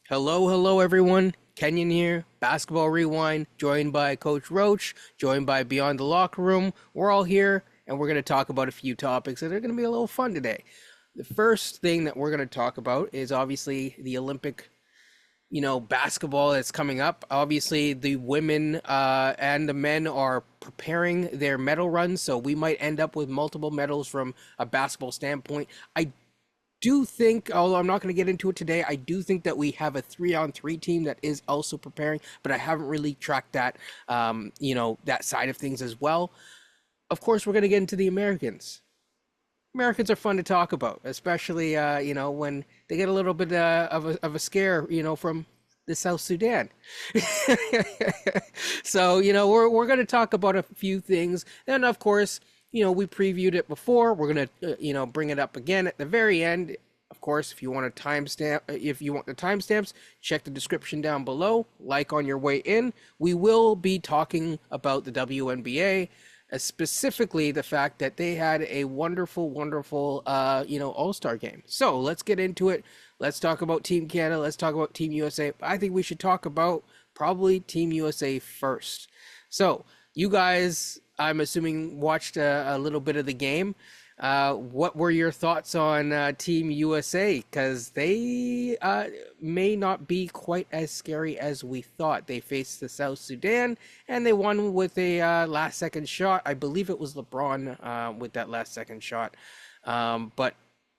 Hello, everyone. Kenyon here, Basketball Rewind, joined by Coach Roach, joined by Beyond the Locker Room. We're all here, and we're going to talk about a few topics that are going to be a little fun today. The first thing that we're going to talk about is obviously the Olympic, basketball that's coming up. Obviously, the women and the men are preparing their medal runs, so we might end up with multiple medals from a basketball standpoint. I do think, although I'm not going to get into it today, I do think that we have a 3-on-3 team that is also preparing, but I haven't really tracked that, that side of things as well. Of course, we're going to get into the Americans. Americans are fun to talk about, especially, when they get a little bit of a scare, from the South Sudan. So, we're going to talk about a few things. And of course, we previewed it before. We're going to, bring it up again at the very end. Of course, if you want the timestamps, check the description down below. Like on your way in. We will be talking about the WNBA, specifically the fact that they had a wonderful, wonderful, All-Star game. So let's get into it. Let's talk about Team Canada. Let's talk about Team USA. I think we should talk about probably Team USA first. So you guys, I'm assuming, watched a little bit of the game. What were your thoughts on Team USA? Because they may not be quite as scary as we thought. They faced the South Sudan, and they won with a last-second shot. I believe it was LeBron with that last-second shot. But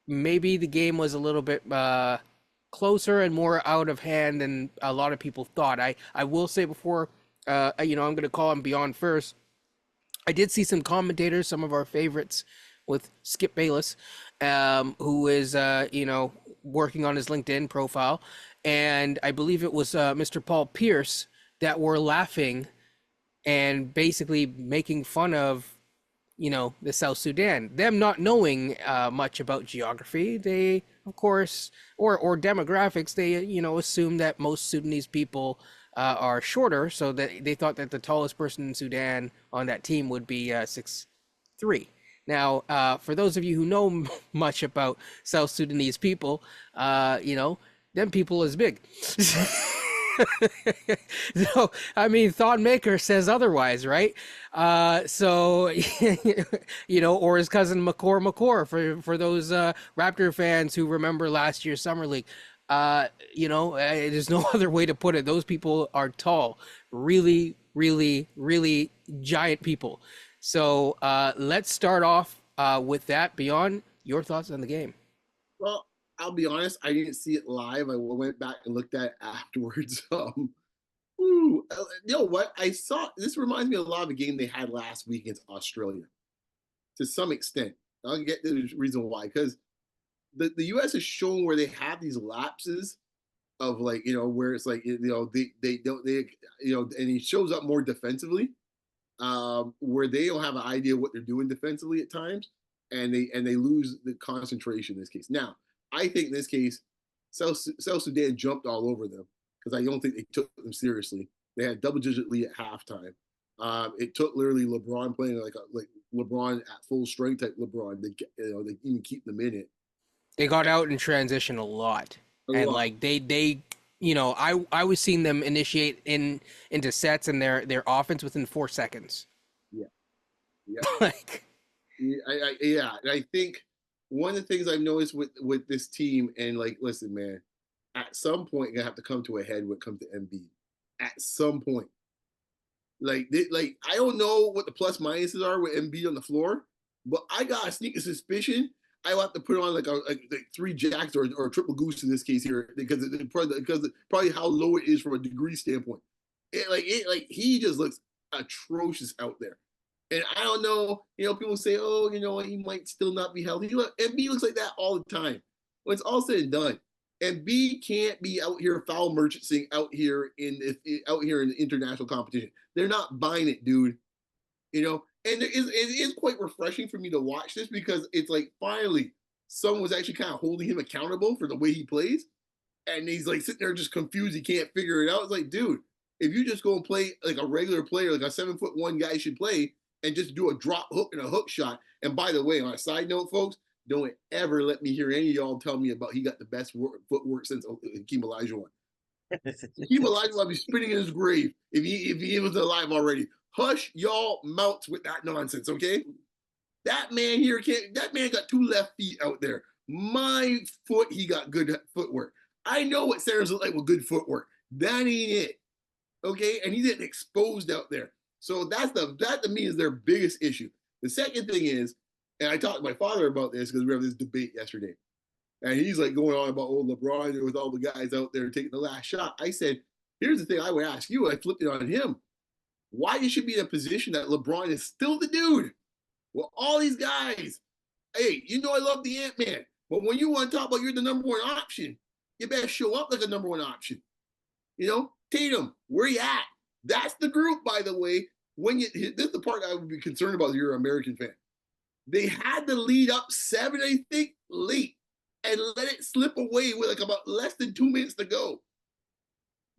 maybe the game was a little bit closer and more out of hand than a lot of people thought. I will say before, I'm going to call him Beyond first. I did see some commentators, some of our favorites, with Skip Bayless, who is, working on his LinkedIn profile. And I believe it was Mr. Paul Pierce that were laughing and basically making fun of, the South Sudan. Them not knowing much about geography, they, of course, or demographics, they, assume that most Sudanese people are shorter, so that they thought that the tallest person in Sudan on that team would be 6'3". Now, for those of you who know much about South Sudanese people, them people is big. So, I mean, Thought Maker says otherwise, right? So, or his cousin McCore for those Raptor fans who remember last year's Summer League. There's no other way to put it. Those people are tall, really, really, really giant people. So let's start off with that. Beyond, your thoughts on the game? Well, I'll be honest, I didn't see it live. I went back and looked at it afterwards. You know what? I saw this reminds me a lot of a game they had last week against Australia to some extent. I'll get to the reason why. Because the US is showing where they have these lapses of where it's they don't and he shows up more defensively, where they don't have an idea what they're doing defensively at times, and they lose the concentration in this case. Now, I think in this case, South Sudan jumped all over them because I don't think they took them seriously. They had double-digit lead at halftime. It took literally LeBron playing like LeBron at full strength type LeBron. They even keep them in it. They got out in transition a lot, A and lot. like I was seeing them initiate into sets and their offense within 4 seconds. Yeah, yeah, Like, yeah. And I think one of the things I've noticed with this team, and listen, man, at some point you're gonna have to come to a head when it comes to Embiid. At some point, I don't know what the plus minuses are with Embiid on the floor, but I got a sneaking suspicion I will have to put on like three jacks or a triple goose in this case here because probably how low it is from a degree standpoint. He just looks atrocious out there. And I don't know, people say, oh, he might still not be healthy. Look, Embiid looks like that all the time. When it's all said and done, Embiid can't be out here foul merchanting out here in international competition. They're not buying it, dude. And it is quite refreshing for me to watch this because it's like finally someone was actually kind of holding him accountable for the way he plays, and he's like sitting there just confused. He can't figure it out. It's like, dude, if you just go and play like a regular player, like a 7'1" guy should play, and just do a drop hook and a hook shot. And by the way, on a side note, folks, don't ever let me hear any of y'all tell me about he got the best footwork since Hakeem Olajuwon. He will likely be spinning in his grave if he was alive already. Hush y'all mouths with that nonsense, okay? That man here can't. That man got two left feet out there. My foot, he got good footwork. I know what Sarah's look like with good footwork. That ain't it, okay? And he's getting exposed out there. So that to me is their biggest issue. The second thing is, and I talked to my father about this because we had this debate yesterday, and he's like going on about old LeBron with all the guys out there taking the last shot. I said, here's the thing I would ask you. I flipped it on him. Why you should be in a position that LeBron is still the dude? Well, all these guys, hey, you know I love the Ant-Man, but when you want to talk about you're the number one option, you better show up like a number one option. You know, Tatum, where you at? That's the group, by the way. This is the part I would be concerned about if you're an American fan. They had the lead up 7, I think, late, and let it slip away with like about less than 2 minutes to go.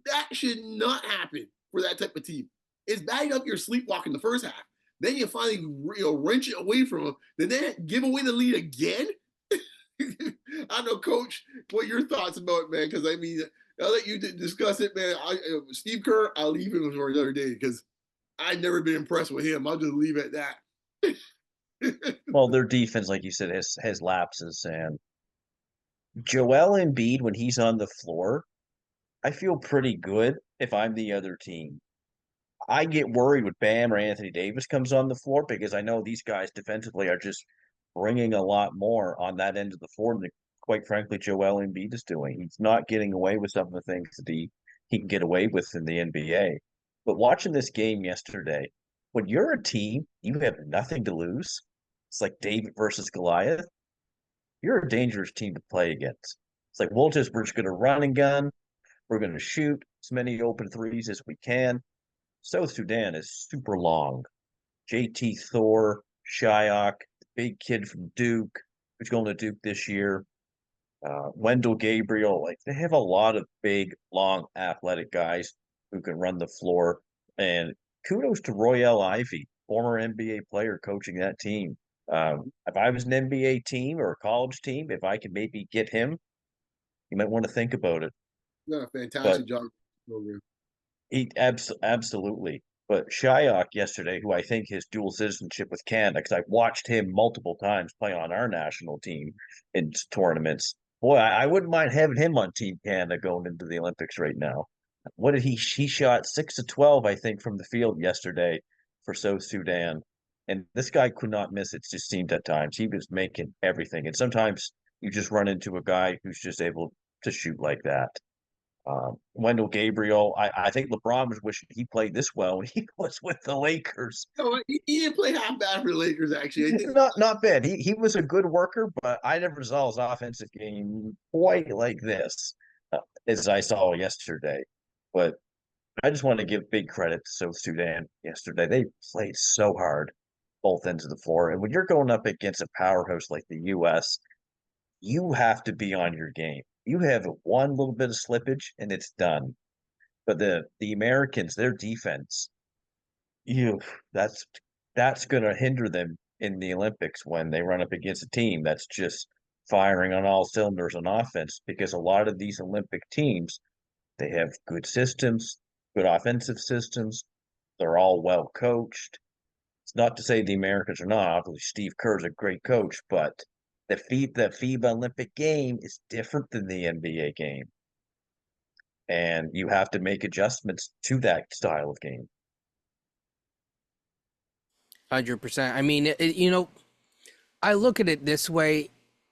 That should not happen for that type of team. It's bad enough you're sleepwalking the first half. Then you finally wrench it away from them. Then give away the lead again. I don't know, Coach, what your thoughts about it, man? Because I mean, I'll let you discuss it, man. Steve Kerr, I'll leave him for another day because I've never been impressed with him. I'll just leave it at that. Well, their defense, like you said, has lapses, and Joel Embiid, when he's on the floor, I feel pretty good if I'm the other team. I get worried when Bam or Anthony Davis comes on the floor because I know these guys defensively are just bringing a lot more on that end of the floor than, quite frankly, Joel Embiid is doing. He's not getting away with some of the things that he can get away with in the NBA. But watching this game yesterday, when you're a team, you have nothing to lose. It's like David versus Goliath. You're a dangerous team to play against. It's like we're just going to run and gun. We're going to shoot as many open threes as we can. South Sudan is super long. JT Thor, Shyok, the big kid from Duke, who's going to Duke this year, Wendell Gabriel. Like they have a lot of big, long, athletic guys who can run the floor. And kudos to Royale Ivy, former NBA player coaching that team. If I was an NBA team or a college team, if I could maybe get him, you might want to think about it. Done a fantastic job. Absolutely. But Shyok yesterday, who I think has dual citizenship with Canada, because I've watched him multiple times play on our national team in tournaments. Boy, I wouldn't mind having him on Team Canada going into the Olympics right now. What did he shot 6 of 12, I think, from the field yesterday for South Sudan. And this guy could not miss, it just seemed at times. He was making everything. And sometimes you just run into a guy who's just able to shoot like that. Wendell Gabriel, I think LeBron was wishing he played this well when he was with the Lakers. No, he didn't play half bad for the Lakers, actually. I think Not bad. He was a good worker, but I never saw his offensive game quite like this as I saw yesterday. But I just want to give big credit to South Sudan yesterday. They played so hard, both ends of the floor. And when you're going up against a powerhouse like the U.S., you have to be on your game. You have one little bit of slippage and it's done. But the Americans, their defense, that's going to hinder them in the Olympics when they run up against a team that's just firing on all cylinders on offense. Because a lot of these Olympic teams, they have good systems, good offensive systems. They're all well coached. It's not to say the Americans are not. Obviously, Steve Kerr's a great coach, but the FIBA Olympic game is different than the NBA game. And you have to make adjustments to that style of game. 100%. I mean, I look at it this way.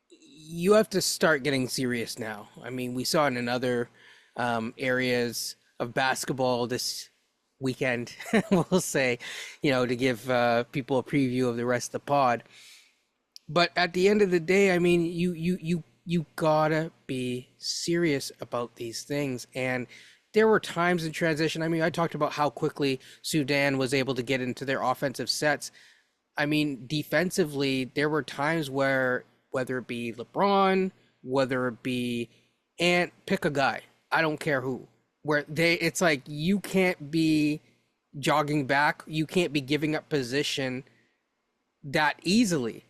You have to start getting serious now. I mean, we saw it in other areas of basketball this weekend, we'll say, to give people a preview of the rest of the pod. But at the end of the day, I mean, you gotta be serious about these things. And there were times in transition. I mean, I talked about how quickly Sudan was able to get into their offensive sets. I mean, defensively, there were times where, whether it be LeBron, whether it be Ant, pick a guy, I don't care who, where it's like you can't be jogging back, you can't be giving up position that easily.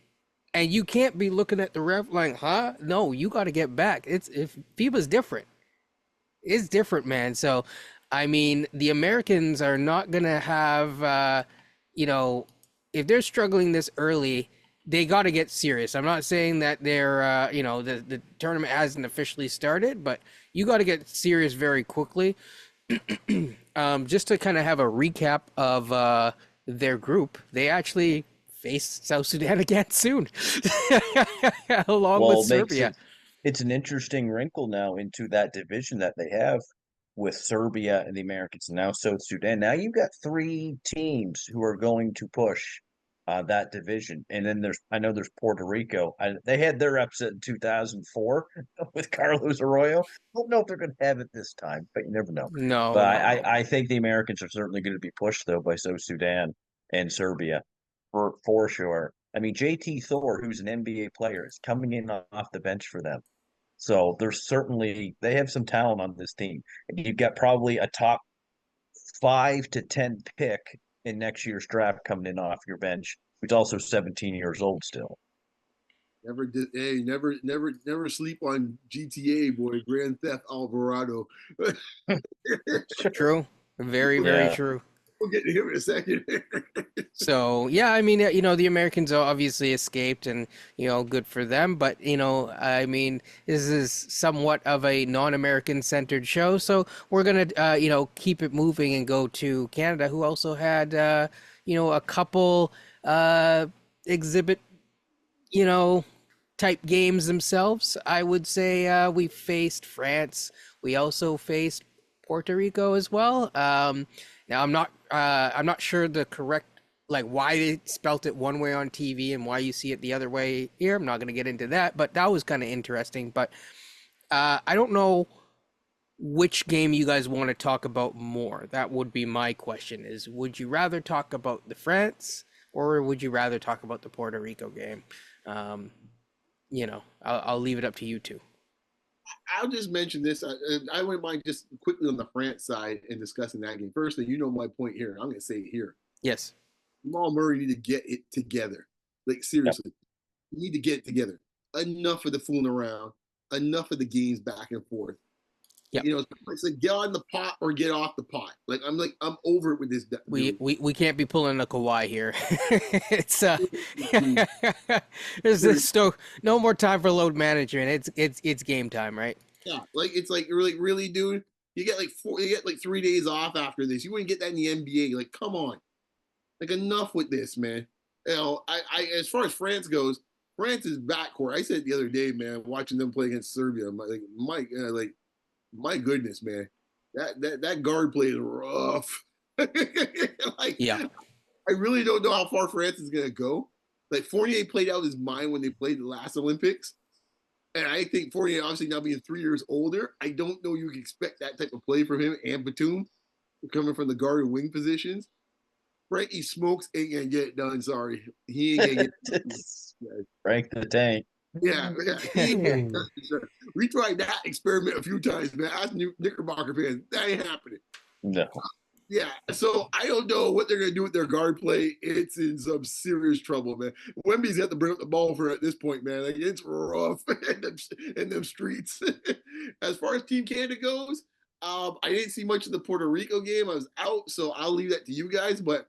And you can't be looking at the ref like, huh? No, you got to get back. If FIBA's different. It's different, man. So, I mean, the Americans are not gonna have, you know, if they're struggling this early, they got to get serious. I'm not saying that they're, the tournament hasn't officially started, but you got to get serious very quickly. Just to kind of have a recap of their group, they actually face South Sudan again soon, along with Well, it makes Serbia. it it's an interesting wrinkle now into that division that they have with Serbia and the Americans, and now South Sudan. Now you've got three teams who are going to push that division, and then I know there's Puerto Rico. They had their upset in 2004 with Carlos Arroyo. Don't know if they're going to have it this time, but you never know. No, But no, no. I think the Americans are certainly going to be pushed though by South Sudan and Serbia for sure. I mean, JT Thor, who's an NBA player, is coming in off the bench for them. So there's certainly they have some talent on this team. And you've got probably a top 5 to 10 pick in next year's draft coming in off your bench, who's also 17 years old still. Never did. Hey, never sleep on GTA, boy. Grand Theft Alvarado. True. Very, very Yeah. true. We'll get to him in a second. So, yeah, I mean, the Americans obviously escaped and, good for them. But, I mean, this is somewhat of a non-American centered show. So we're going to, keep it moving and go to Canada, who also had, a couple exhibit, you know, type games themselves. I would say we faced France. We also faced Puerto Rico as well. Now I'm not sure the correct like why they spelt it one way on TV and why you see it the other way here. I'm not going to get into that, but that was kind of interesting. But I don't know which game you guys want to talk about more. That would be my question: is would you rather talk about the France or would you rather talk about the Puerto Rico game? Um, I'll leave it up to you two. I'll just mention this. I wouldn't mind just quickly on the France side and discussing that game. Firstly, you know my point here. I'm going to say it here. Yes. Jamal Murray need to get it together. Like Yep. seriously, you need to get it together. Enough of the fooling around. Enough of the games back and forth. Yep. It's like get on the pot or get off the pot. I'm over it with this We, dude. we can't be pulling a Kawhi here. It's there's this no more time for load management. It's game time, right? Yeah, like it's like really, dude. You get you get like 3 days off after this. You wouldn't get that in the NBA. Like, come on. Like enough with this, man. I as far as France goes, France's backcourt. I said it the other day, man, watching them play against Serbia. My goodness, man, that guard play is rough. Like, Yeah. I really don't know how far France is gonna go. Like Fournier played out his mind when they played the last Olympics, and I think Fournier, obviously now being 3 years older, I don't know you can expect that type of play from him and Batum coming from the guard and wing positions. Frankie Smokes ain't gonna get it done. Sorry, he ain't gonna get it done. Frank the Tank. Yeah. He ain't getting it done. Sure. We tried that experiment a few times, man. Ask Knickerbocker fans, that ain't happening. No. Yeah, so I don't know what they're gonna do with their guard play. It's in some serious trouble, man. Wemby's got to bring up the ball for at this point, man. Like it's rough in them streets. As far as Team Canada goes, I didn't see much of the Puerto Rico game. I was out, so I'll leave that to you guys. But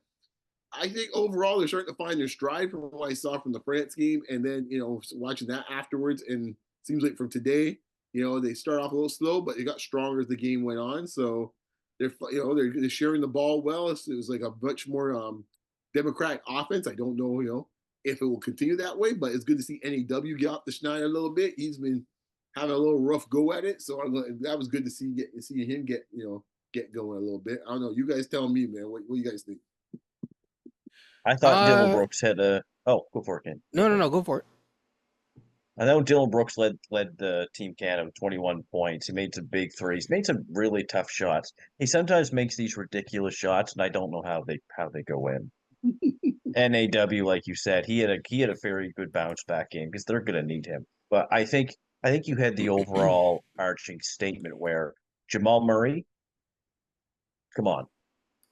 I think overall they're starting to find their stride from what I saw from the France game, and then watching that afterwards. And seems like from today, they start off a little slow, but they got stronger as the game went on. So they're sharing the ball well. It was like a much more democratic offense. I don't know if it will continue that way, but it's good to see NAW get off the schneid a little bit. He's been having a little rough go at it, so that was good to see him get going a little bit. I don't know. You guys tell me, man. What you guys think? I thought Dylan Brooks had a. Oh, go for it, Ken. No, go for it. I know Dylan Brooks led the Team Canada with 21 points. He made some big threes, made some really tough shots. He sometimes makes these ridiculous shots, and I don't know how they go in. NAW, like you said, he had a very good bounce back game because they're going to need him. But I think you had the overall arching statement where Jamal Murray, come on,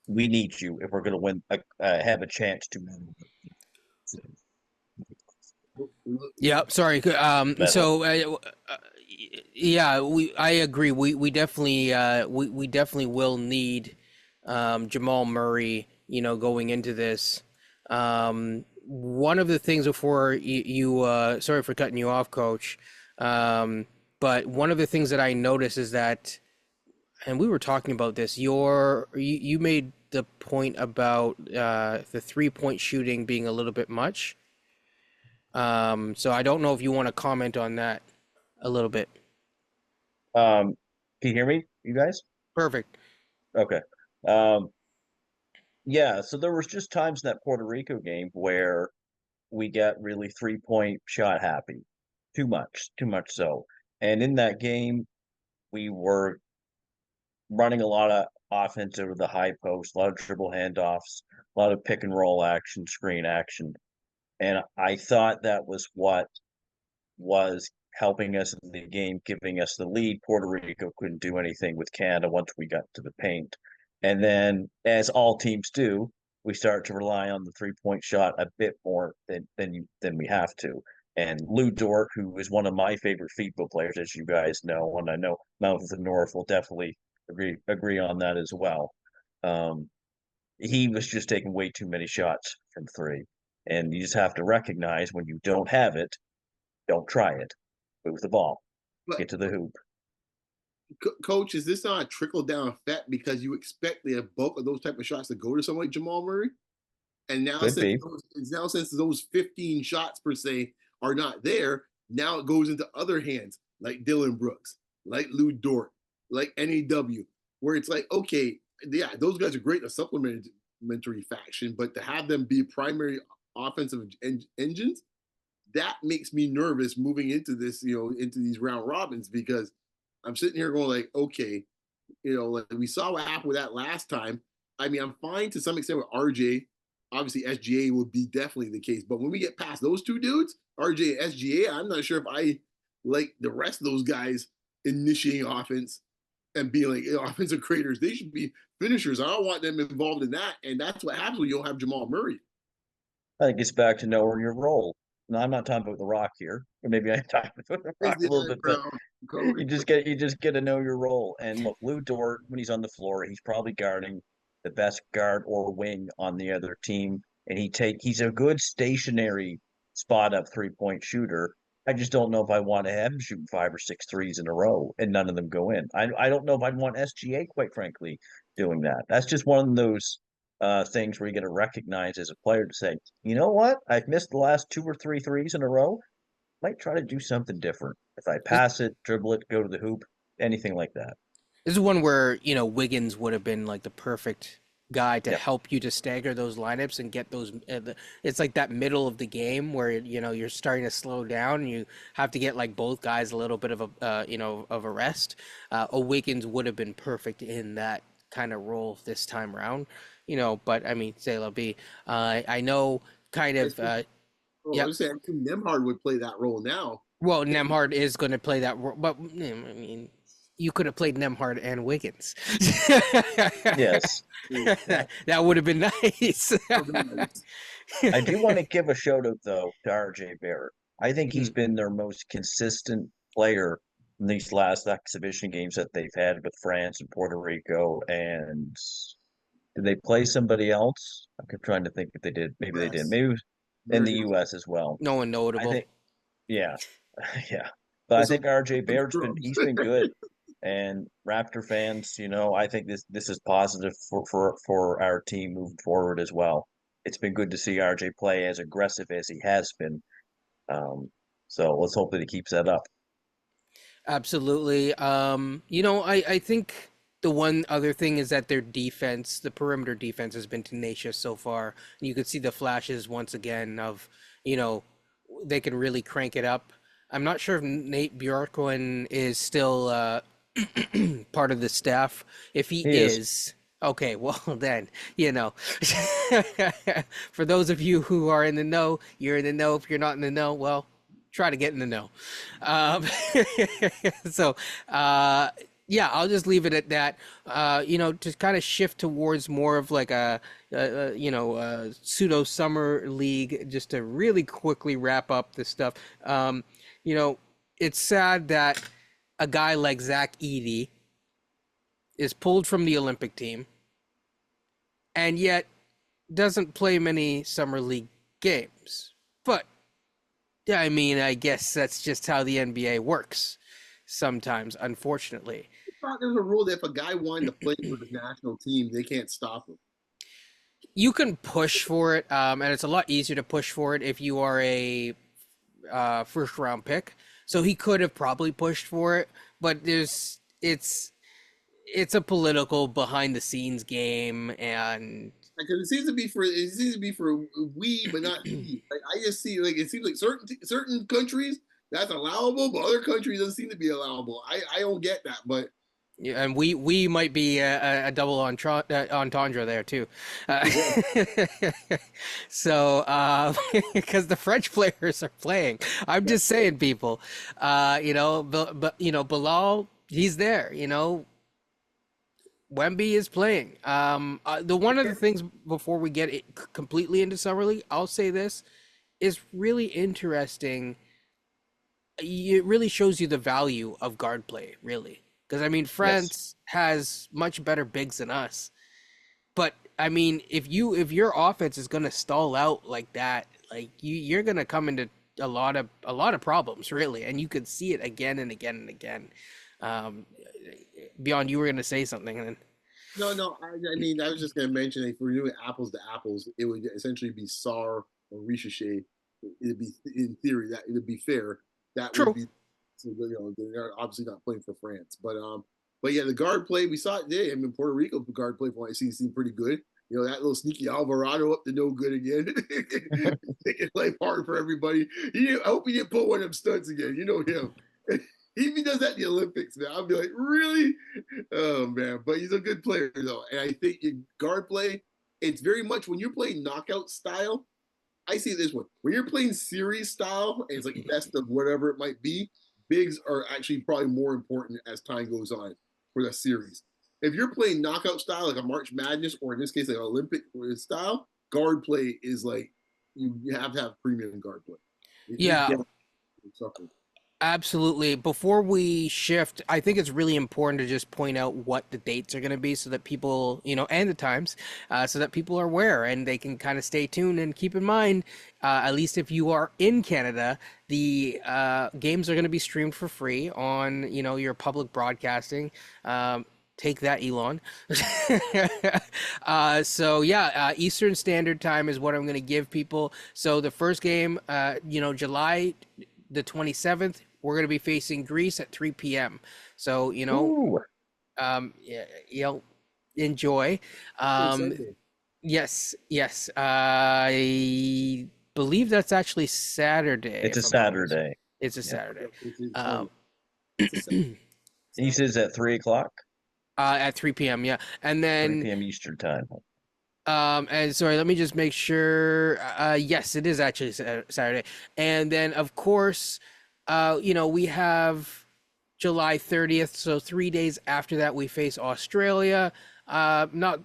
we need you if we're going to win, have a chance to win. Yeah, sorry. So Yeah, I agree. We definitely we definitely will need Jamal Murray, going into this. One of the things before sorry for cutting you off, Coach. But one of the things that I noticed is that, and we were talking about this, you made the point about the 3-point shooting being a little bit much. So I don't know if you want to comment on that a little bit. Um, can you hear me, you guys? Perfect. Okay. Um, yeah, so there was just times in that Puerto Rico game where we got really 3-point shot happy. Too much so. And in that game, we were running a lot of offense over the high post, a lot of dribble handoffs, a lot of pick and roll action, screen action. And I thought that was what was helping us in the game, giving us the lead. Puerto Rico couldn't do anything with Canada once we got to the paint. And then, as all teams do, we start to rely on the 3-point shot a bit more than we have to. And Lou Dort, who is one of my favorite FIBA players, as you guys know, and I know Mouth of the North will definitely agree on that as well. Um, he was just taking way too many shots from three. And you just have to recognize when you don't have it, don't try it. Move the ball. But Get to the hoop. Coach, is this not a trickle down effect because you expect the bulk of those type of shots to go to someone like Jamal Murray? And now Could be. since those 15 shots per se are not there, now it goes into other hands like Dylan Brooks, like Lou Dort, like NAW, where it's like, okay, yeah, those guys are great in a supplementary faction, but to have them be primary offensive engines, that makes me nervous moving into this, into these round robins because I'm sitting here going like, okay, like we saw what happened with that last time. I mean, I'm fine to some extent with RJ. Obviously, SGA would be definitely the case. But when we get past those two dudes, RJ and SGA, I'm not sure if I like the rest of those guys initiating offense and being like offensive creators. They should be finishers. I don't want them involved in that. And that's what happens when you don't have Jamal Murray. I think it's back to knowing your role. No, I'm not talking about the Rock here, or maybe I'm talking about the Is Rock a little the bit, but crown, Coach? you just get to know your role. And look, Lou Dort, when he's on the floor, he's probably guarding the best guard or wing on the other team, and he's a good stationary spot up 3-point shooter. I just don't know if I want to have him shooting 5 or 6 threes in a row and none of them go in. I don't know if I'd want SGA, quite frankly, doing that. That's just one of those things where you got to recognize as a player to say, you know what, I've missed the last 2 or 3 threes in a row. Might try to do something different. If I This, pass it, dribble it, go to the hoop, anything like that. this is one where, Wiggins would have been like the perfect guy to Yep. help you to stagger those lineups and get those. It's like that middle of the game where, you're starting to slow down and you have to get like both guys a little bit of a rest. A Wiggins would have been perfect in that kind of role this time around, but I mean, say la be. I know kind I of, think, I yep. was saying, I think Nemhard would play that role now. Well, Nemhard is going to play that role, but I mean, you could have played Nemhard and Wiggins. Yes. That would have been nice. I do want to give a shout out though to RJ Barrett. I think he's Mhm. been their most consistent player in these last exhibition games that they've had with France and Puerto Rico. And did they play somebody else? I kept trying to think if they did. Maybe they did. Yes, Maybe it was in the American. US as well. No one I notable. think, yeah, yeah. But I Also, think RJ some Barrett's been scrubs. he's been good. And Raptor fans, I think this is positive for our team moving forward as well. It's been good to see RJ play as aggressive as he has been. Um, so let's hope that he keeps that up. Absolutely. I think the one other thing is that their defense, the perimeter defense, has been tenacious so far. And you could see the flashes once again of, you know, they can really crank it up. I'm not sure if Nate Bjorkman is still part of the staff. If he He is. is, okay, well then, for those of you who are in the know, you're in the know. If you're not in the know, well, try to get in the know. Um, so, yeah, I'll just leave it at that. To kind of shift towards more of like a pseudo summer league, just to really quickly wrap up this stuff. You know, it's sad that a guy like Zach Edey is pulled from the Olympic team and yet doesn't play many summer league games. But I mean, I guess that's just how the NBA works sometimes, unfortunately. I thought there was a rule that if a guy wanted to play for the national team, they can't stop him. You can push for it, and it's a lot easier to push for it if you are a first round pick. So he could have probably pushed for it, but it's a political behind the scenes game, and Because it seems to be for we, but not he. Like, I just see like it seems like certain countries that's allowable, but other countries doesn't seem to be allowable. I don't get that, but yeah, and we might be a double entendre there too. yeah. So because the French players are playing, I'm just saying, people. But Bilal, he's there. Wemby is playing. The one of the things before we get it completely into summer league, I'll say this is really interesting. It really shows you the value of guard play, really. Because I mean, Yes. France has much better bigs than us. But I mean, if your offense is going to stall out like that, like you're going to come into a lot of problems, really, and you could see it again and again and again. Um, Beyond, you were going to say something, and then No. I mean, I was just gonna mention if we're doing apples to apples, it would essentially be Sar or Ricochet. It'd be in theory that it would be fair. That would true. be, so, they're obviously not playing for France, but yeah, the guard play we saw it today. I mean, Puerto Rico guard play from what I see seemed pretty good. That little sneaky Alvarado up to no good again. Making life hard for everybody. I hope he didn't pull one of them stunts again. You know him. If he does that in the Olympics, man, I'll be like, really? Oh man, but he's a good player though, and I think in guard play, it's very much when you're playing knockout style. I see this one when you're playing series style, and it's like best of whatever it might be. Bigs are actually probably more important as time goes on for the series. If you're playing knockout style, like a March Madness, or in this case, like Olympic style, guard play is like you have to have premium guard play. If you Yeah, don't, you suffer. absolutely. Before we shift, I think it's really important to just point out what the dates are going to be so that people, and the times, so that people are aware and they can kind of stay tuned and keep in mind, at least if you are in Canada, the games are going to be streamed for free on, your public broadcasting. Take that, Elon. So yeah, Eastern Standard Time is what I'm going to give people. So the first game, July the 27th, we're going to be facing Greece at 3 p.m. So, Ooh, yeah, enjoy. Pretty Um, Sunday. yes, yes. I believe that's actually Saturday, it's a if I'm not mistaken. Saturday. It's a Yeah. Saturday. It's funny. Um, It's a And he says at 3 o'clock, at 3 p.m. Yeah, and 3 then p.m. Eastern time. and sorry, let me just make sure. Yes, it is actually Saturday. And then, of course, we have July 30th. So 3 days after that, we face Australia. Not,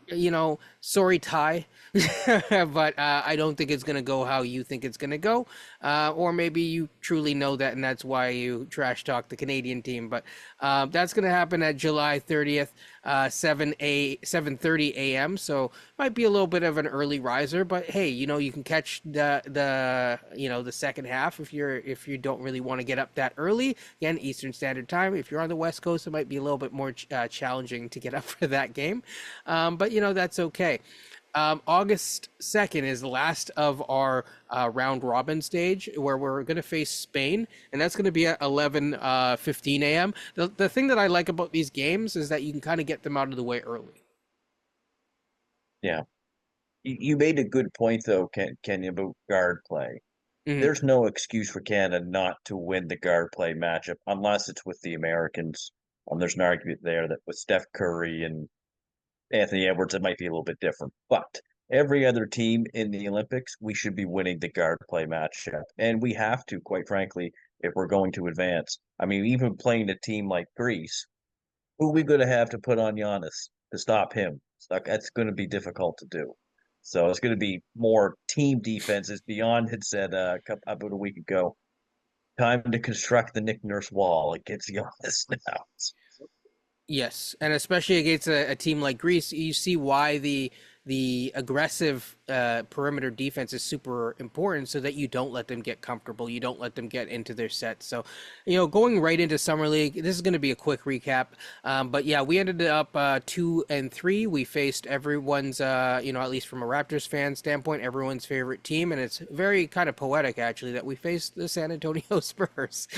sorry, Ty, but I don't think it's going to go how you think it's going to go. Or maybe you truly know that, and that's why you trash talk the Canadian team. But that's going to happen at July 30th, 7:30 a.m. So might be a little bit of an early riser, but hey, you can catch the second half if you don't really want to get up that early. Again, Eastern Standard Time. If you're on the West Coast, it might be a little bit more challenging to get up for that game. But that's okay. August 2nd is the last of our round robin stage where we're going to face Spain, and that's going to be at 11:15 a.m. The thing that I like about these games is that you can kind of get them out of the way early. Yeah. You made a good point, though, Kenya, about guard play. Mhm. There's no excuse for Canada not to win the guard play matchup unless it's with the Americans. There's an argument there that with Steph Curry and Anthony Edwards, it might be a little bit different. But every other team in the Olympics, we should be winning the guard play matchup. And we have to, quite frankly, if we're going to advance. I mean, even playing a team like Greece, who are we going to have to put on Giannis to stop him? That's going to be difficult to do. So it's going to be more team defenses. Beyond had said about a week ago. Time to construct the Nick Nurse wall. It gets you on this now. Yes, and especially against a team like Greece, you see why the aggressive perimeter defense is super important, so that you don't let them get comfortable, you don't let them get into their sets. So, going right into summer league, this is going to be a quick recap. But yeah, we ended up 2-3. We faced everyone's, at least from a Raptors fan standpoint, everyone's favorite team, and it's very kind of poetic actually that we faced the San Antonio Spurs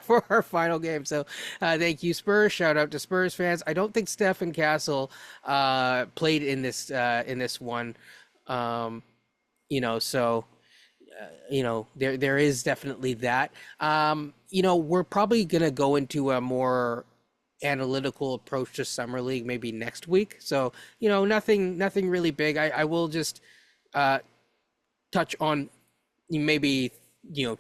for our final game. So, thank you, Spurs. Shout out to Spurs fans. I don't think Stephen Castle played in this one. So there is definitely that. We're probably gonna go into a more analytical approach to summer league maybe next week. So nothing really big. I will just touch on maybe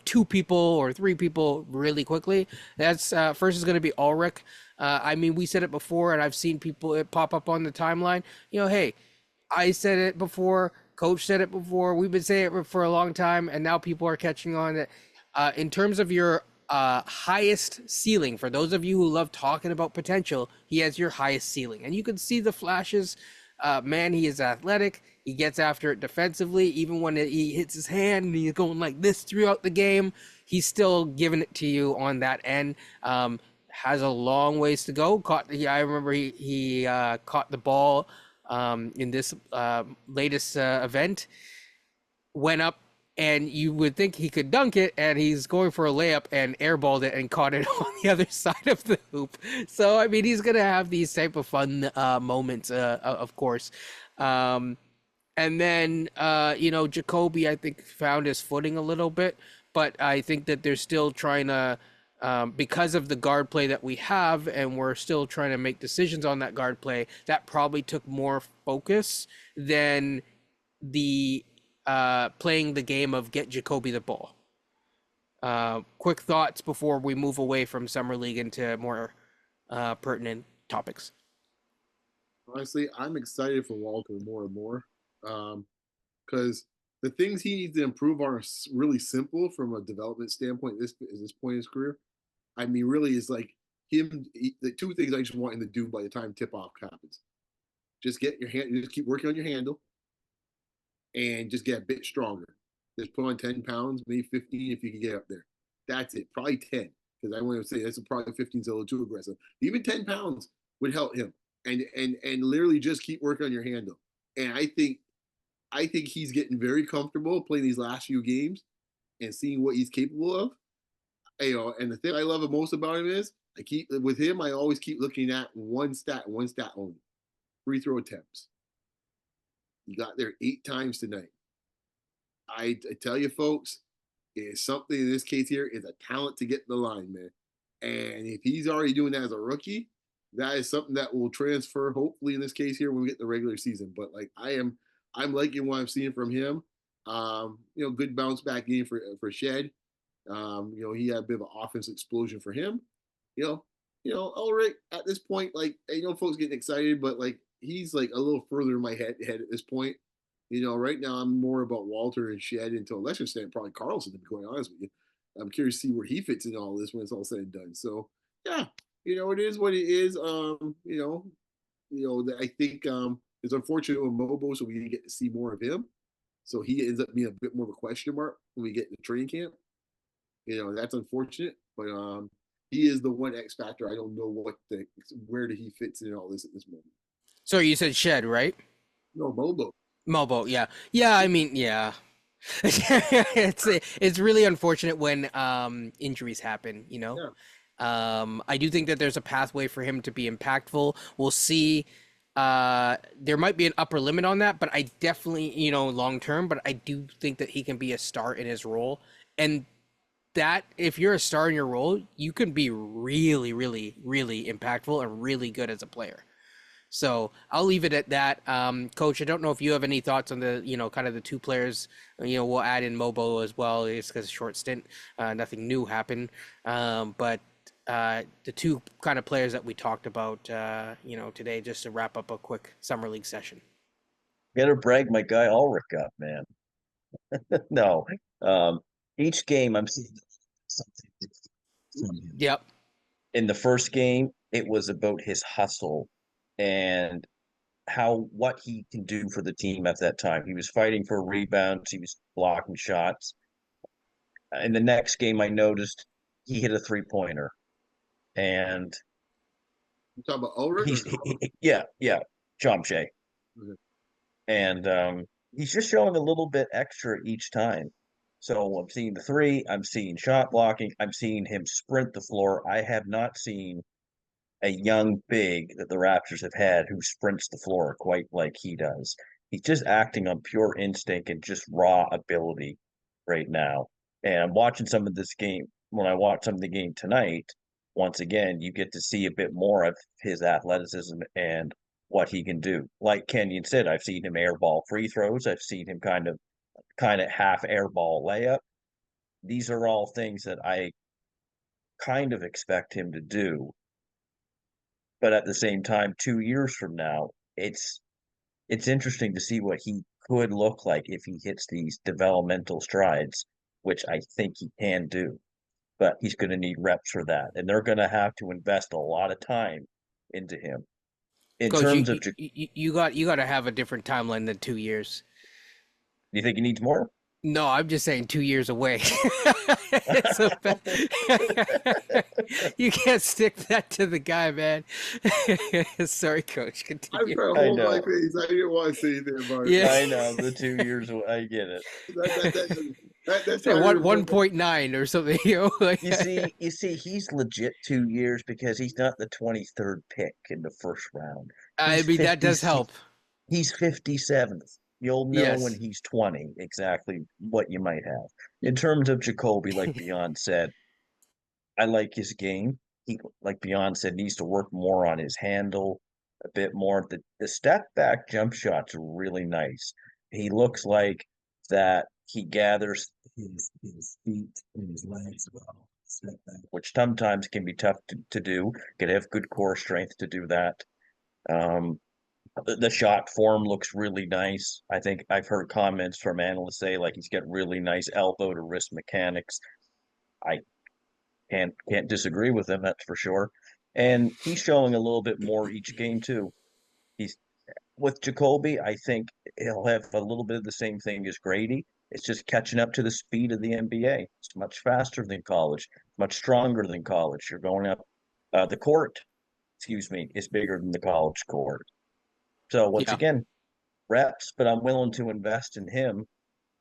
two people or three people really quickly. That's first is going to be Ulrich. I mean, we said it before, and I've seen people it pop up on the timeline. Hey, I said it before. Coach said it before. We've been saying it for a long time, and now people are catching on that. In terms of your highest ceiling, for those of you who love talking about potential, he has your highest ceiling, and you can see the flashes. Man, he is athletic. He gets after it defensively. Even when he hits his hand and he's going like this throughout the game, he's still giving it to you on that end. Has a long ways to go. I remember he caught the ball in this latest event, went up, and you would think he could dunk it, and he's going for a layup and airballed it and caught it on the other side of the hoop. So, I mean, he's going to have these type of fun moments, of course. And then, Jacoby, I think, found his footing a little bit, but I think that they're still trying to, because of the guard play that we have, and we're still trying to make decisions on that guard play, that probably took more focus than the playing the game of get Jacoby the ball. Quick thoughts before we move away from Summer League into more pertinent topics. Honestly, I'm excited for Walter more and more because the things he needs to improve are really simple from a development standpoint. This point in his career, I mean, really is like the two things I just want him to do by the time tip off happens. Just get your hand, just keep working on your handle, and just get a bit stronger. Just put on 10 pounds, maybe 15 if you can get up there. That's it. Probably 10, because I want to say that's probably 15 is a little too aggressive. Even 10 pounds would help him, and literally just keep working on your handle. And I think he's getting very comfortable playing these last few games and seeing what he's capable of. And the thing I love most about him is I always keep looking at one stat only: free throw attempts. He got there 8 times tonight. I tell you, folks, it's something in this case here is a talent to get the line, man. And if he's already doing that as a rookie, that is something that will transfer, hopefully, in this case here when we get the regular season. But like I'm liking what I'm seeing from him. Good bounce back game for Shed. He had a bit of an offense explosion for him. Ulrich at this point, like folks getting excited, but like he's like a little further in my head at this point. Right now I'm more about Walter and Shed, and to a lesser extent probably Carlson, to be quite honest with you. I'm curious to see where he fits in all this when it's all said and done. So yeah, it is what it is. I think it's unfortunate with Mobo, so we didn't get to see more of him. So he ends up being a bit more of a question mark when we get to training camp. That's unfortunate, but he is the one X factor. I don't know where he fits in all this at this moment. So you said Shed, right? No, Mobo. Mobo, yeah. Yeah, I mean, yeah. It's really unfortunate when injuries happen, Yeah. I do think that there's a pathway for him to be impactful. We'll see. There might be an upper limit on that, but I definitely, long term, but I do think that he can be a star in his role. And that if you're a star in your role, you can be really, really, really impactful and really good as a player. So I'll leave it at that. Coach, I don't know if you have any thoughts on the, kind of the two players. We'll add in Mobo as well, just because short stint, nothing new happened. But the two kind of players that we talked about, today, just to wrap up a quick summer league session. Gotta brag my guy Ulrich up, man. No, each game I'm seeing something from him. Yep. In the first game, it was about his hustle and what he can do for the team at that time. He was fighting for rebounds, he was blocking shots. In the next game, I noticed he hit a 3-pointer, and You talking about Ulrich? yeah, John Shea. Okay. And he's just showing a little bit extra each time. So I'm seeing the three, I'm seeing shot blocking, I'm seeing him sprint the floor. I have not seen a young big that the Raptors have had who sprints the floor quite like he does. He's just acting on pure instinct and just raw ability right now. And I'm watching some of this game. When I watch some of the game tonight, once again, you get to see a bit more of his athleticism and what he can do. Like Kenyon said, I've seen him airball free throws. I've seen him kind of half airball layup. These are all things that I kind of expect him to do. But at the same time, 2 years from now, it's interesting to see what he could look like if he hits these developmental strides, which I think he can do. But he's going to need reps for that, and they're going to have to invest a lot of time into him. In Coach, terms of, do you got to have a different timeline than 2 years. you think he needs more? No, I'm just saying 2 years away. You can't stick that to the guy, man. Sorry, Coach. I'm Continue. trying to I hold my know. face. I didn't want to say anything about it. Yeah. I know the 2 years. I get it. That's Say how 1.9 or something. You know? Like, You see, he's legit 2 years because he's not the 23rd pick in the first round. I He's mean, that does 50 help. He's 57th. You'll know when Yes. he's 20 exactly what you might have. In terms of Jacoby, like Beyond said, I like his game. He, like Beyond said, needs to work more on his handle a bit more. The step back jump shot's really nice. He looks like that he gathers his feet and his legs well. Step back, which sometimes can be tough to do. Could have good core strength to do that. Um, the shot form looks really nice. I think I've heard comments from analysts say like he's got really nice elbow to wrist mechanics. I can't disagree with him, that's for sure. And he's showing a little bit more each game too. He's with Jacoby, I think he'll have a little bit of the same thing as Gradey. It's just catching up to the speed of the NBA. It's much faster than college, much stronger than college. You're going up the court, excuse me, is bigger than the college court. So once Yeah. again, reps, but I'm willing to invest in him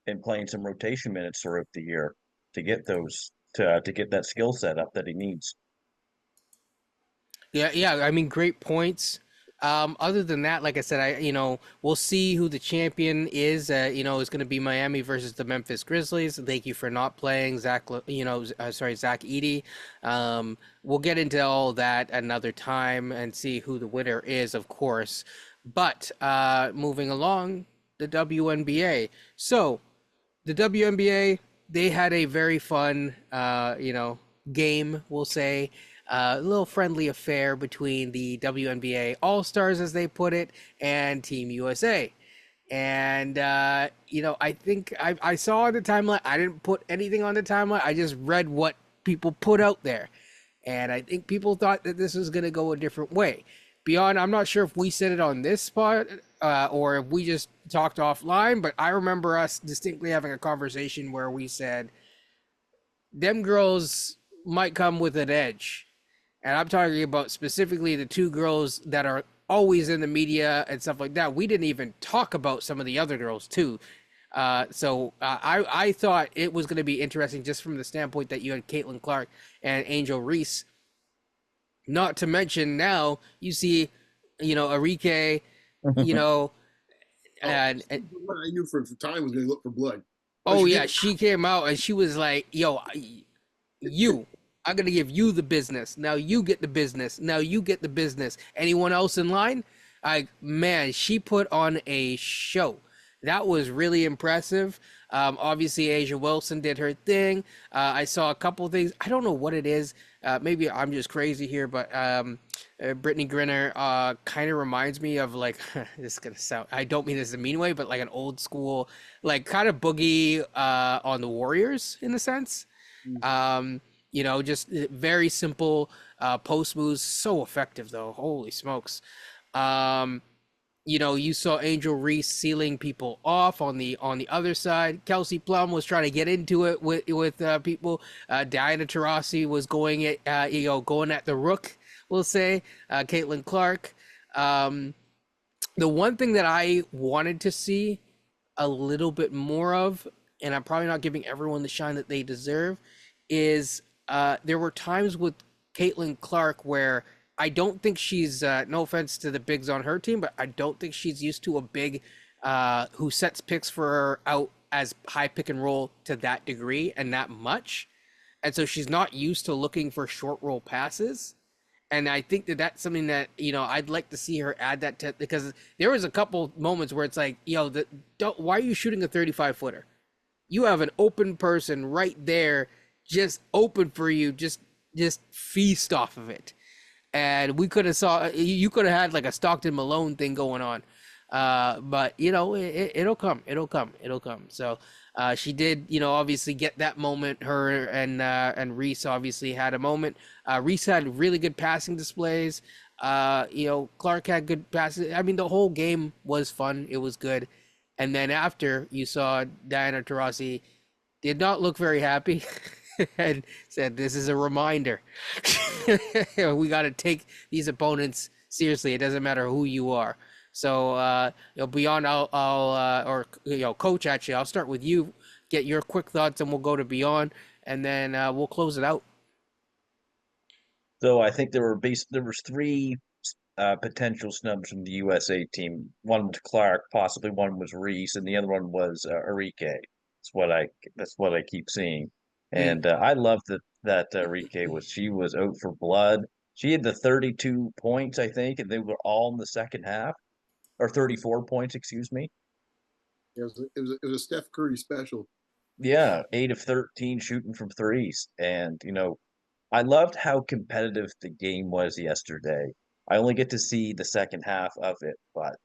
and playing some rotation minutes throughout the year to get those to get that skill set up that he needs. Yeah. I mean, great points. Other than that, like I said, we'll see who the champion is. It's going to be Miami versus the Memphis Grizzlies. Thank you for not playing Zach. Zach Edey. We'll get into all that another time and see who the winner is, of course. But moving along, the WNBA. So the WNBA, they had a very fun, game, we'll say. A little friendly affair between the WNBA All-Stars, as they put it, and Team USA. And, I think I saw on the timeline, I didn't put anything on the timeline. I just read what people put out there. And I think people thought that this was going to go a different way. Beyond, I'm not sure if we said it on this spot or if we just talked offline, but I remember us distinctly having a conversation where we said, them girls might come with an edge. And I'm talking about specifically the two girls that are always in the media and stuff like that. We didn't even talk about some of the other girls too. So I thought it was going to be interesting just from the standpoint that you had Caitlin Clark and Angel Reese. Not to mention now you see, Arike, and I knew for time was going to look for blood. oh yeah, she came out and she was like, "Yo, I'm gonna give you the business. Now you get the business. Now you get the business. Anyone else in line?" Man, she put on a show. That was really impressive. Obviously, Asia Wilson did her thing. I saw a couple of things. I don't know what it is. Maybe I'm just crazy here, but Brittany Griner kind of reminds me of like this is gonna sound. I don't mean this in a mean way, but like an old school, like kind of Boogie on the Warriors in a sense. You know, just very simple post moves, so effective though. Holy smokes. Um, you know, you saw Angel Reese sealing people off on the other side. Kelsey Plum was trying to get into it with people. Diana Taurasi was going at going at the rook. We'll say Caitlin Clark. Um, the one thing that I wanted to see a little bit more of, and I'm probably not giving everyone the shine that they deserve, is there were times with Caitlin Clark where I don't think she's, no offense to the bigs on her team, but I don't think she's used to a big who sets picks for her out as high pick and roll to that degree and that much. And so she's not used to looking for short roll passes. And I think that that's something that I'd like to see her add that to, because there was a couple moments where it's like, why are you shooting a 35-footer? You have an open person right there, just open for you, just feast off of it. And we could have saw you could have had like a Stockton Malone thing going on, but it'll come, it'll come. So she did, obviously get that moment. Her and Reese obviously had a moment. Reese had really good passing displays. Clark had good passes. I mean, the whole game was fun. It was good. And then after, you saw Diana Taurasi did not look very happy and said, "This is a reminder. We got to take these opponents seriously. It doesn't matter who you are." So, Beyond, Coach, actually, I'll start with you. Get your quick thoughts, and we'll go to Beyond, and then we'll close it out. So I think there was three potential snubs from the USA team. One was Clark, possibly one was Reese, and the other one was Arike. That's what I keep seeing, Mm. and I love that Arike she was out for blood. She had the 32 points, I think, and they were all in the second half, or 34 points, excuse me. It was a Steph Curry special. Yeah, 8 of 13 shooting from threes, and I loved how competitive the game was yesterday. I only get to see the second half of it, but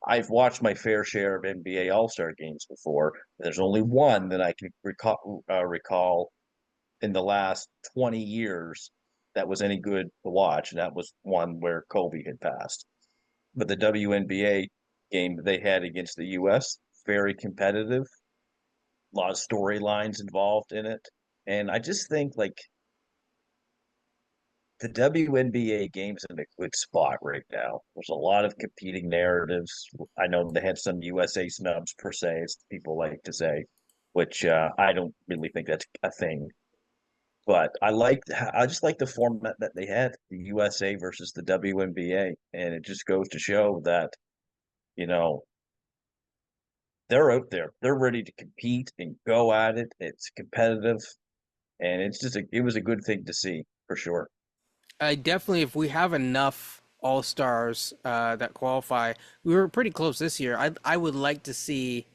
I've watched my fair share of NBA All-Star games before. There's only one that I can recall in the last 20 years that was any good to watch, and that was one where Kobe had passed. But the WNBA game that they had against the US, very competitive, a lot of storylines involved in it. And I just think like the WNBA game's in a good spot right now. There's a lot of competing narratives. I know they had some USA snubs per se, as people like to say, which I don't really think that's a thing. But I just like the format that they had, the USA versus the WNBA, and it just goes to show that you know they're out there, they're ready to compete and go at it. It's competitive, and it was a good thing to see for sure. I definitely, if we have enough all stars that qualify, we were pretty close this year. I would like to see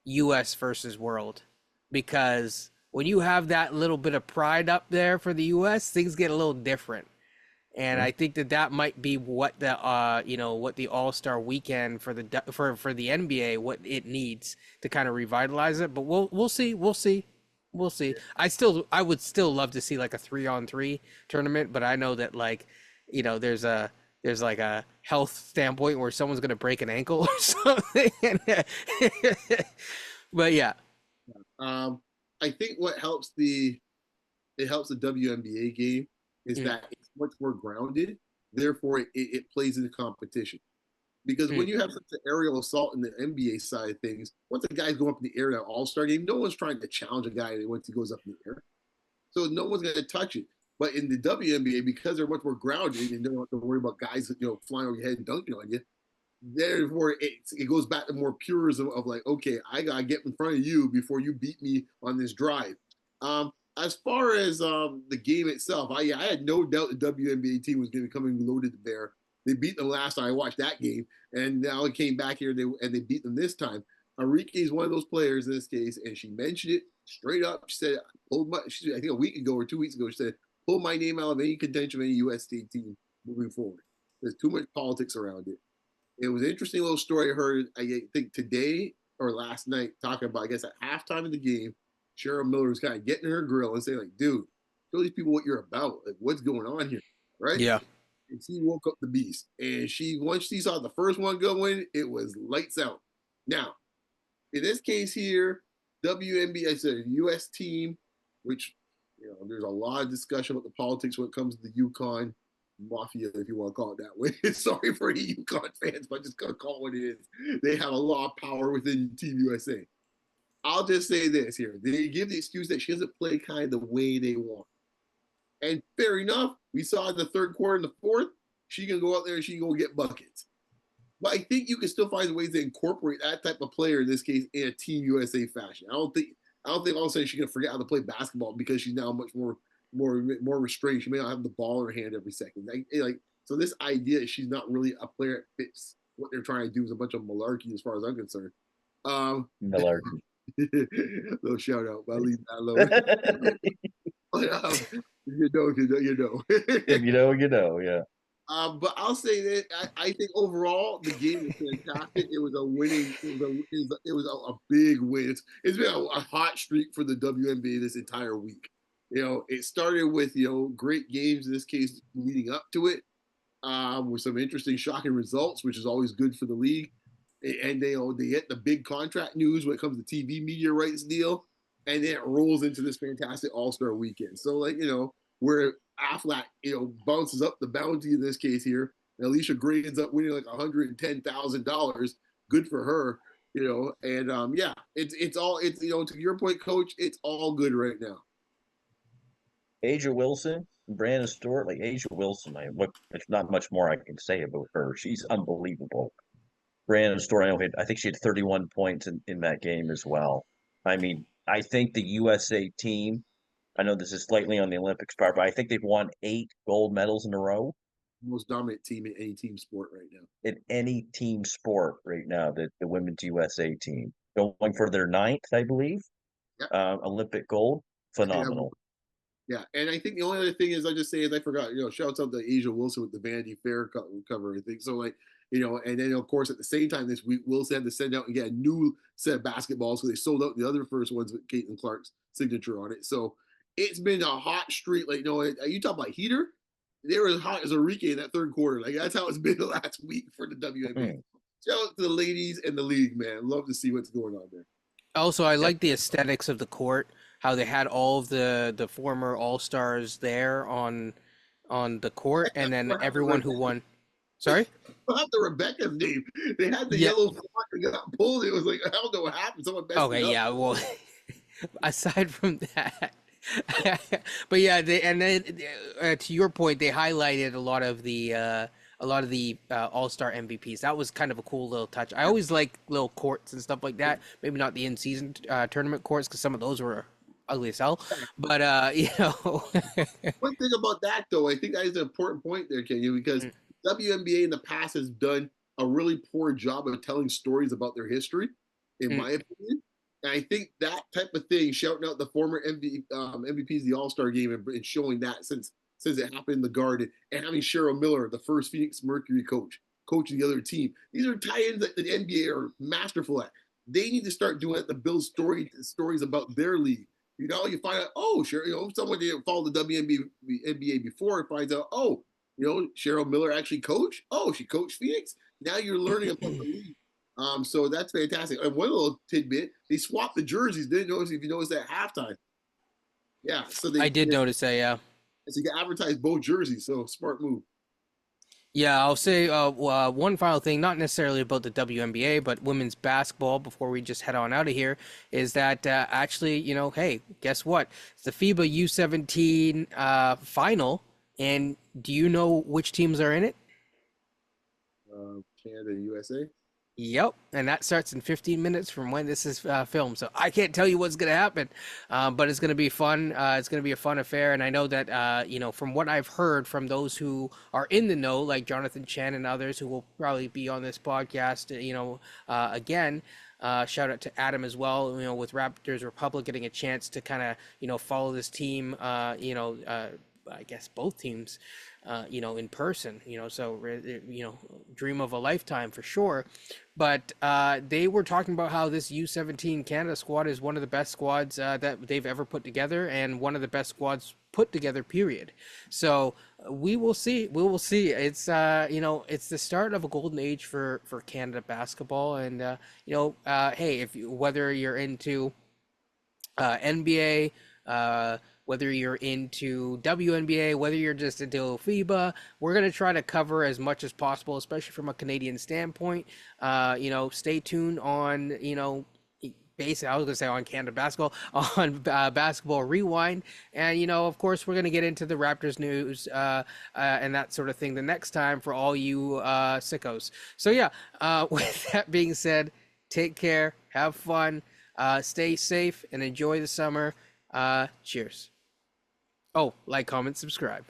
U.S. versus World, because when you have that little bit of pride up there for the U.S., things get a little different. And I think that that might be what the what the All Star Weekend for the NBA, what it needs to kind of revitalize it. But we'll see, we'll see. I would still love to see like a 3-on-3 tournament, but I know that like there's like a health standpoint where someone's gonna break an ankle or something. But yeah. I think what helps the WNBA game is Mm, that it's much more grounded. Therefore, it plays in the competition. Because mm, when you have such an aerial assault in the NBA side of things, once a guy's going up in the air in an All-Star game, no one's trying to challenge a guy once he goes up in the air. So no one's going to touch it. But in the WNBA, because they're much more grounded and they don't have to worry about guys flying over your head and dunking on you, therefore it goes back to more purism of like, okay, I gotta get in front of you before you beat me on this drive. As far as the game itself, I had no doubt the WNBA team was going to come in loaded there. They beat them last time I watched that game, and now it came back here and they beat them this time. Arike is one of those players in this case, and she mentioned it straight up. She said, I think a week ago or 2 weeks ago, she said, pull my name out of any contention of any US state team moving forward. There's too much politics around it. It was an interesting little story I heard, I think today or last night, talking about, I guess, at halftime of the game, Cheryl Miller was kind of getting her grill and saying, like, dude, Show these people what you're about. Like, what's going on here, right? Yeah. And she woke up the beast. And once she saw the first one go in, it was lights out. Now, in this case here, WNBA, I said U.S. team, which there's a lot of discussion about the politics when it comes to the Yukon Mafia, if you want to call it that way. Sorry for any Yukon fans, but I'm just gonna call it what it is. They have a lot of power within Team USA. I'll just say this here: they give the excuse that she doesn't play kind of the way they want, and fair enough. We saw in the third quarter and the fourth, she can go out there and she can go get buckets. But I think you can still find ways to incorporate that type of player in this case in a Team USA fashion. I don't think all of a sudden she's gonna forget how to play basketball because she's now much more restrained. She may not have the ball in her hand every second. So this idea that she's not really a player that fits what they're trying to do is a bunch of malarkey as far as I'm concerned. Malarkey. Little shout out, but I'll leave that alone. But, you know. If you know, yeah. But I'll say that I think overall the game was fantastic. It was a winning. It was a big win. It's been a hot streak for the WNBA this entire week. It started with great games in this case leading up to it, with some interesting, shocking results, which is always good for the league. And they get the big contract news when it comes to TV media rights deal, and then it rolls into this fantastic All-Star weekend. So where Aflac, bounces up the bounty in this case here, and Alicia Gray ends up winning like $110,000. Good for her, and yeah, it's all to your point, Coach. It's all good right now. Asia Wilson, Brandon Stewart, like Asia Wilson, there's not much more I can say about her. She's unbelievable. Brandon Stewart, I think she had 31 points in that game as well. I mean, I think the USA team, I know this is slightly on the Olympics part, but I think they've won 8 gold medals in a row. Most dominant team in any team sport right now. In any team sport right now, the women's USA team. Going for their 9th, I believe. Yep. Olympic gold. Phenomenal. Yeah, and I think the only other thing is I just say is I forgot, shouts out to Asia Wilson with the Vanity Fair cover, I think. So and then of course at the same time this week, Wilson had to send out and get a new set of basketballs, so they sold out the other first ones with Caitlin Clark's signature on it. So it's been a hot streak. You talk about heater, they were as hot as a Enrique in that third quarter. That's how it's been the last week for the WNBA. Shout out to the ladies and the league, man. Love to see what's going on there. Also, I like the aesthetics of the court, how they had all of the former All-Stars there on the court, and then everyone who won. Sorry? I have the Rebecca's name. They had the yellow font that got pulled. It was like, I don't know what happened. Someone messed it up. Yeah, well, aside from that, but yeah, to your point, they highlighted a lot of the All-Star MVPs. That was kind of a cool little touch. I always like little courts and stuff like that. Maybe not the in-season tournament courts, because some of those were ugly as hell. But one thing about that though, I think that is an important point there, Kenny, because WNBA in the past has done a really poor job of telling stories about their history, in my opinion. And I think that type of thing, shouting out the former MVPs of the All-Star game and showing that since it happened in the Garden, and having Cheryl Miller, the first Phoenix Mercury coaching the other team. These are tie-ins that the NBA are masterful at. They need to start doing it to build stories about their league. You find out, oh, sure, someone didn't follow the WNBA before and finds out, oh, Cheryl Miller actually coached. Oh, she coached Phoenix. Now you're learning about the league. So that's fantastic. And one little tidbit, they swapped the jerseys. Didn't notice if you noticed at halftime. Yeah, so I did notice that. Yeah. So you can advertise both jerseys. So smart move. Yeah, I'll say one final thing, not necessarily about the WNBA, but women's basketball before we just head on out of here, is that actually, hey, guess what? It's the FIBA U17 final, and do you know which teams are in it? Canada and USA. Yep, and that starts in 15 minutes from when this is filmed. So I can't tell you what's going to happen, but it's going to be fun. It's going to be a fun affair, and I know that from what I've heard from those who are in the know, like Jonathan Chen and others who will probably be on this podcast, again. Shout out to Adam as well. With Raptors Republic getting a chance to kind of follow this team. I guess both teams. In person, so, dream of a lifetime for sure. But they were talking about how this U17 Canada squad is one of the best squads that they've ever put together, and one of the best squads put together, period. So we will see. We will see. It's it's the start of a golden age for Canada basketball, and hey, if you, whether you're into NBA, whether you're into WNBA, whether you're just into FIBA, we're going to try to cover as much as possible, especially from a Canadian standpoint. Stay tuned on, basically, I was going to say on Canada basketball, on Basketball Rewind. And, of course, we're going to get into the Raptors news and that sort of thing the next time for all you sickos. So, yeah, with that being said, take care, have fun. Stay safe and enjoy the summer. Cheers. Oh, like, comment, subscribe.